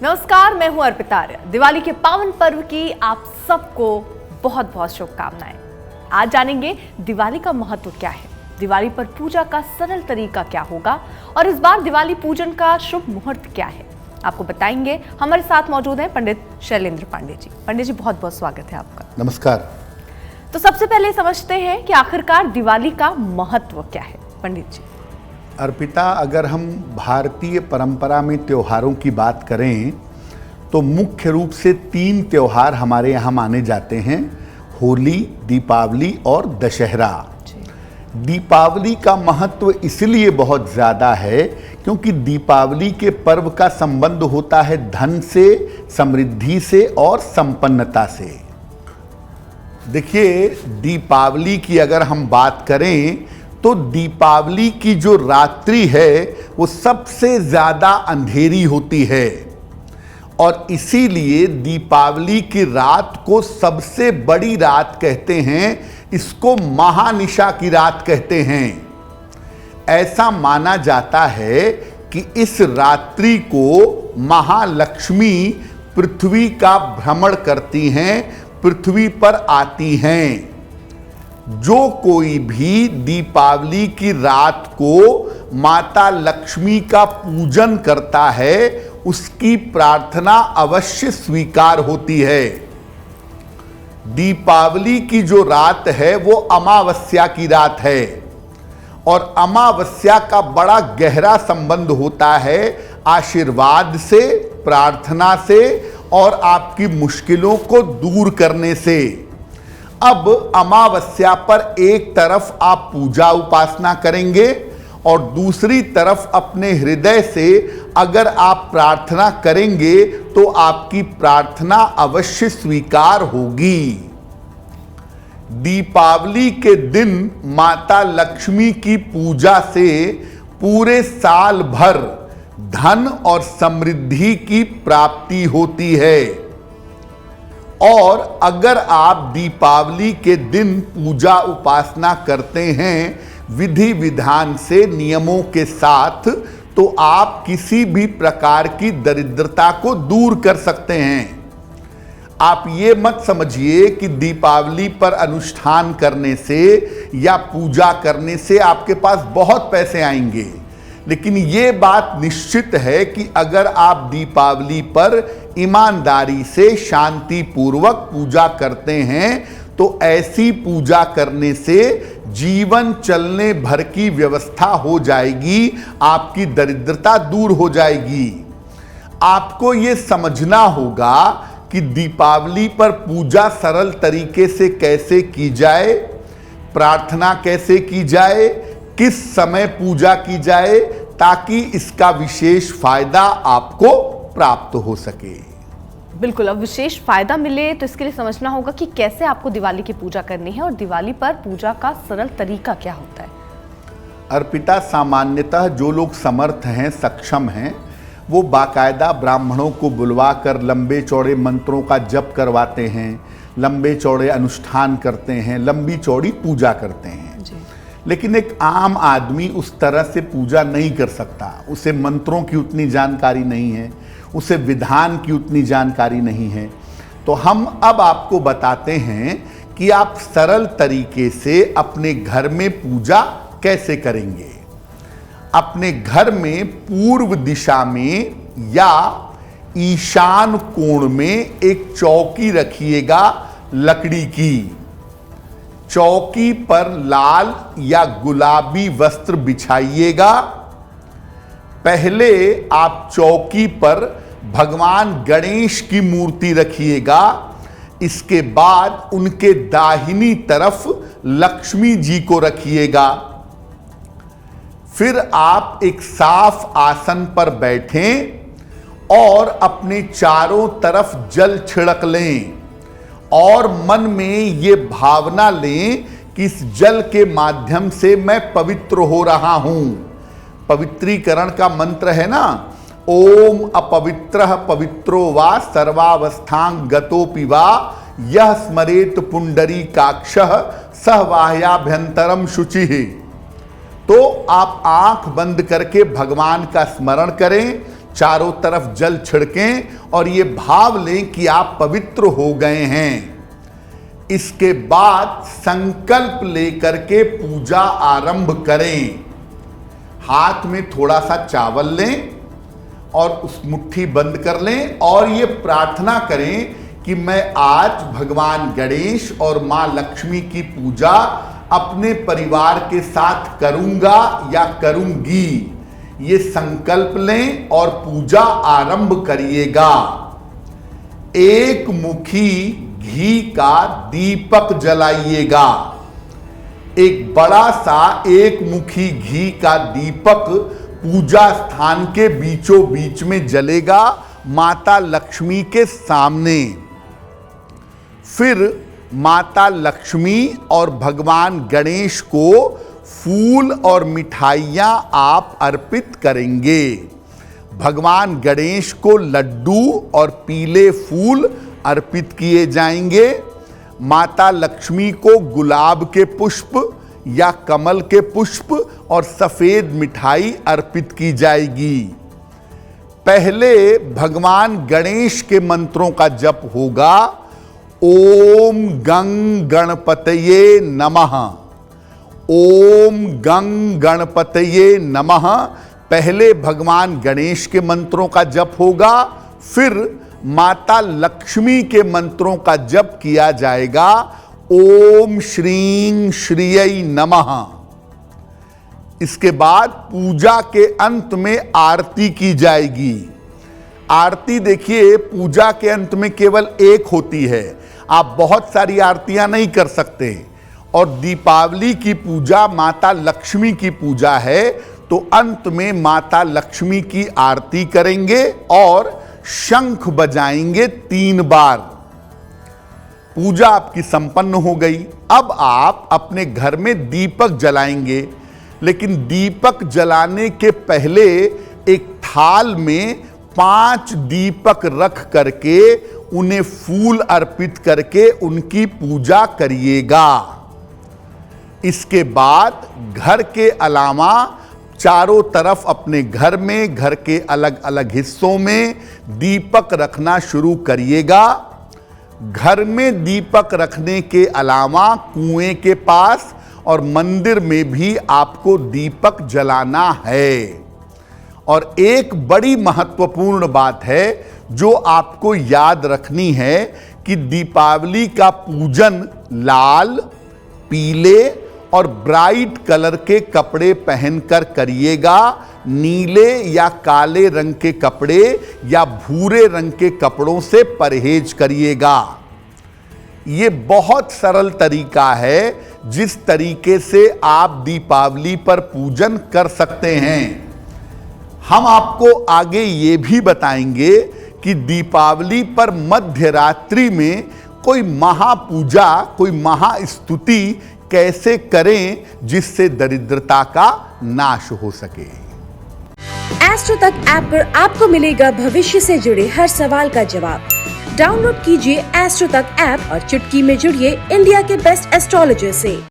नमस्कार, मैं हूं अर्पिता आर्य। दिवाली के पावन पर्व की आप सबको बहुत बहुत शुभकामनाएं। आज जानेंगे दिवाली का महत्व क्या है, दिवाली पर पूजा का सरल तरीका क्या होगा और इस बार दिवाली पूजन का शुभ मुहूर्त क्या है, आपको बताएंगे। हमारे साथ मौजूद हैं पंडित शैलेंद्र पांडे जी। पंडित जी, बहुत बहुत स्वागत है आपका। नमस्कार। तो सबसे पहले समझते हैं कि आखिरकार दिवाली का महत्व क्या है। पंडित जी। अर्पिता, अगर हम भारतीय परंपरा में त्योहारों की बात करें तो मुख्य रूप से 3 त्योहार हमारे यहाँ माने जाते हैं, होली, दीपावली और दशहरा। दीपावली का महत्व इसलिए बहुत ज़्यादा है क्योंकि दीपावली के पर्व का संबंध होता है धन से, समृद्धि से और संपन्नता से। देखिए, दीपावली की अगर हम बात करें तो दीपावली की जो रात्रि है वो सबसे ज़्यादा अंधेरी होती है और इसीलिए दीपावली की रात को सबसे बड़ी रात कहते हैं, इसको महानिशा की रात कहते हैं। ऐसा माना जाता है कि इस रात्रि को महालक्ष्मी पृथ्वी का भ्रमण करती हैं, पृथ्वी पर आती हैं। जो कोई भी दीपावली की रात को माता लक्ष्मी का पूजन करता है उसकी प्रार्थना अवश्य स्वीकार होती है। दीपावली की जो रात है वो अमावस्या की रात है और अमावस्या का बड़ा गहरा संबंध होता है आशीर्वाद से, प्रार्थना से और आपकी मुश्किलों को दूर करने से। अब अमावस्या पर एक तरफ आप पूजा उपासना करेंगे और दूसरी तरफ अपने हृदय से अगर आप प्रार्थना करेंगे तो आपकी प्रार्थना अवश्य स्वीकार होगी। दीपावली के दिन माता लक्ष्मी की पूजा से पूरे साल भर धन और समृद्धि की प्राप्ति होती है और अगर आप दीपावली के दिन पूजा उपासना करते हैं विधि विधान से, नियमों के साथ, तो आप किसी भी प्रकार की दरिद्रता को दूर कर सकते हैं। आप ये मत समझिए कि दीपावली पर अनुष्ठान करने से या पूजा करने से आपके पास बहुत पैसे आएंगे, लेकिन ये बात निश्चित है कि अगर आप दीपावली पर ईमानदारी से शांति पूर्वक पूजा करते हैं तो ऐसी पूजा करने से जीवन चलने भर की व्यवस्था हो जाएगी, आपकी दरिद्रता दूर हो जाएगी। आपको ये समझना होगा कि दीपावली पर पूजा सरल तरीके से कैसे की जाए, प्रार्थना कैसे की जाए, किस समय पूजा की जाए ताकि इसका विशेष फायदा आपको प्राप्त हो सके। बिल्कुल, अब विशेष फायदा मिले तो इसके लिए समझना होगा कि कैसे आपको दिवाली की पूजा करनी है और दिवाली पर पूजा का सरल तरीका क्या होता है। अर्पिता, सामान्यतः जो लोग समर्थ हैं, सक्षम हैं, वो बाकायदा ब्राह्मणों को बुलवाकर लंबे चौड़े मंत्रों का जप करवाते हैं, लंबे चौड़े अनुष्ठान करते हैं, लंबी चौड़ी पूजा करते हैं। लेकिन एक आम आदमी उस तरह से पूजा नहीं कर सकता, उसे मंत्रों की उतनी जानकारी नहीं है, उसे विधान की उतनी जानकारी नहीं है। तो हम अब आपको बताते हैं कि आप सरल तरीके से अपने घर में पूजा कैसे करेंगे। अपने घर में पूर्व दिशा में या ईशान कोण में एक चौकी रखिएगा लकड़ी की। चौकी पर लाल या गुलाबी वस्त्र बिछाइएगा। पहले आप चौकी पर भगवान गणेश की मूर्ति रखिएगा। इसके बाद उनके दाहिनी तरफ लक्ष्मी जी को रखिएगा। फिर आप एक साफ आसन पर बैठें और अपने चारों तरफ जल छिड़क लें और मन में ये भावना लें कि इस जल के माध्यम से मैं पवित्र हो रहा हूं। पवित्रीकरण का मंत्र है ना, ओम अपवित्रः पवित्रो वा सर्वावस्थां गतोपि वा यह स्मरेत पुंडरीकाक्षः सह बाह्याभ्यंतरम शुचिः। तो आप आंख बंद करके भगवान का स्मरण करें, चारों तरफ जल छिड़कें और ये भाव लें कि आप पवित्र हो गए हैं। इसके बाद संकल्प लेकर के पूजा आरंभ करें। हाथ में थोड़ा सा चावल लें और उस मुट्ठी बंद कर लें और ये प्रार्थना करें कि मैं आज भगवान गणेश और मां लक्ष्मी की पूजा अपने परिवार के साथ करूंगा या करूंगी। ये संकल्प लें और पूजा आरंभ करिएगा। एक मुखी घी का दीपक जलाइएगा। एक बड़ा सा एक मुखी घी का दीपक पूजा स्थान के बीचों बीच में जलेगा, माता लक्ष्मी के सामने। फिर माता लक्ष्मी और भगवान गणेश को फूल और मिठाइयां आप अर्पित करेंगे। भगवान गणेश को लड्डू और पीले फूल अर्पित किए जाएंगे। माता लक्ष्मी को गुलाब के पुष्प या कमल के पुष्प और सफेद मिठाई अर्पित की जाएगी। पहले भगवान गणेश के मंत्रों का जप होगा। ओम गं गणपतये नमः। ओम गं गणपतये नमः। पहले भगवान गणेश के मंत्रों का जप होगा, फिर माता लक्ष्मी के मंत्रों का जप किया जाएगा। ओम श्रीं श्रियै नमः। इसके बाद पूजा के अंत में आरती की जाएगी। आरती देखिए, पूजा के अंत में केवल एक होती है, आप बहुत सारी आरतियां नहीं कर सकते। और दीपावली की पूजा माता लक्ष्मी की पूजा है, तो अंत में माता लक्ष्मी की आरती करेंगे और शंख बजाएंगे 3 बार। पूजा आपकी संपन्न हो गई। अब आप अपने घर में दीपक जलाएंगे, लेकिन दीपक जलाने के पहले एक थाल में 5 दीपक रख करके उन्हें फूल अर्पित करके उनकी पूजा करिएगा। इसके बाद घर के अलावा चारों तरफ अपने घर में, घर के अलग अलग हिस्सों में दीपक रखना शुरू करिएगा। घर में दीपक रखने के अलावा कुएं के पास और मंदिर में भी आपको दीपक जलाना है। और एक बड़ी महत्वपूर्ण बात है जो आपको याद रखनी है कि दीपावली का पूजन लाल, पीले और ब्राइट कलर के कपड़े पहनकर करिएगा। नीले या काले रंग के कपड़े या भूरे रंग के कपड़ों से परहेज करिएगा। ये बहुत सरल तरीका है जिस तरीके से आप दीपावली पर पूजन कर सकते हैं। हम आपको आगे ये भी बताएंगे कि दीपावली पर मध्य रात्रि में कोई महापूजा, कोई महास्तुति कैसे करें जिससे दरिद्रता का नाश हो सके। एस्ट्रो तक ऐप पर आपको मिलेगा भविष्य से जुड़े हर सवाल का जवाब। डाउनलोड कीजिए एस्ट्रो तक ऐप और चुटकी में जुड़िए इंडिया के बेस्ट एस्ट्रोलॉजर से।